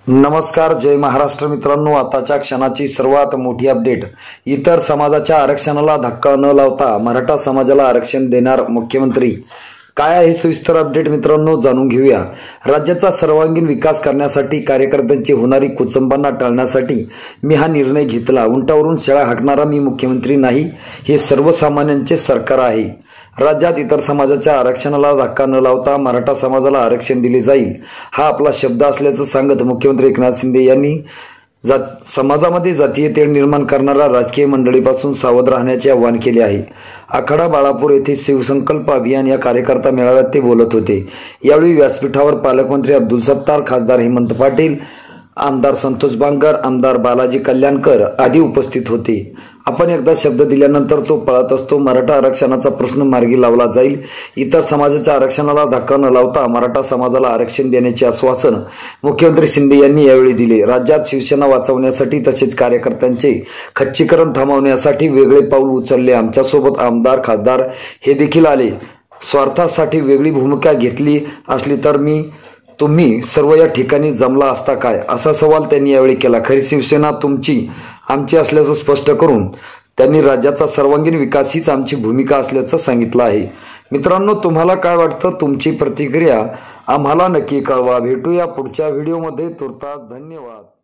नमस्कार, जय महाराष्ट्र मित्रांनो। आताच्या क्षणाची सर्वात मोठी अपडेट। इतर समाजाच्या आरक्षणाला धक्का न लावता मराठा समाजाला आरक्षण देणार मुख्यमंत्री। काय आहे सविस्तर अपडेट मित्रांनो, जाणून घेऊया। राज्याचा सर्वांगीण विकास करण्यासाठी, कार्यकर्त्यांची होणारी कुचंबांना टाळण्यासाठी मी हा निर्णय घेतला। उंटावरून शेळ्या हाकणारा मी मुख्यमंत्री नाही, हे सर्वसामान्यांचे सरकार आहे। राज्यात इतर समाजाच्या आरक्षणाला धक्का न लावता मराठा समाजाला आरक्षण दिले जाईल, हा आपला शब्द असल्याचं सांगत मुख्यमंत्री एकनाथ शिंदे यांनी समाजामध्ये जातीय तेढ निर्माण करणाऱ्या राजकीय मंडळीपासून सावध राहण्याचे आवाहन केले आहे। आखाडा बाळापूर येथे शिवसंकल्प अभियान या कार्यकर्ता मेळाव्यात ते बोलत होते। यावेळी व्यासपीठावर पालकमंत्री अब्दुल सत्तार, खासदार हेमंत पाटील, आमदार संतोष बांगर, आमदार बालाजी कल्याणकर आदी उपस्थित होते। आपण एकदा शब्द दिल्यानंतर तो पळत असतो। मराठा आरक्षणाचा प्रश्न मार्गी लावला जाईल। इतर समाजाच्या आरक्षणाला धक्का न लावता मराठा समाजाला आरक्षण देण्याचे आश्वासन मुख्यमंत्री शिंदे यांनी यावेळी दिले। राज्यात शिवसेना वाचवण्यासाठी तसेच कार्यकर्त्यांचे खच्चीकरण थांबवण्यासाठी वेगळे पाऊल उचलले। आमच्यासोबत आमदार, खासदार हे देखील आले। स्वार्थासाठी वेगळी भूमिका घेतली असली तर तुम्ही सर्व या ठिकाणी जमला असता काय, असा सवाल त्यांनी यावेळी केला। खरी शिवसेना तुमची आमची असल्याचं स्पष्ट करून त्यांनी राज्याचा सर्वांगीण विकास हीच आमची भूमिका असल्याचं सांगितलं आहे। मित्रांनो, तुम्हाला काय वाटतं? तुमची प्रतिक्रिया आम्हाला नक्की कळवा। भेटूया पुढच्या व्हिडिओमध्ये। तुर्तास धन्यवाद।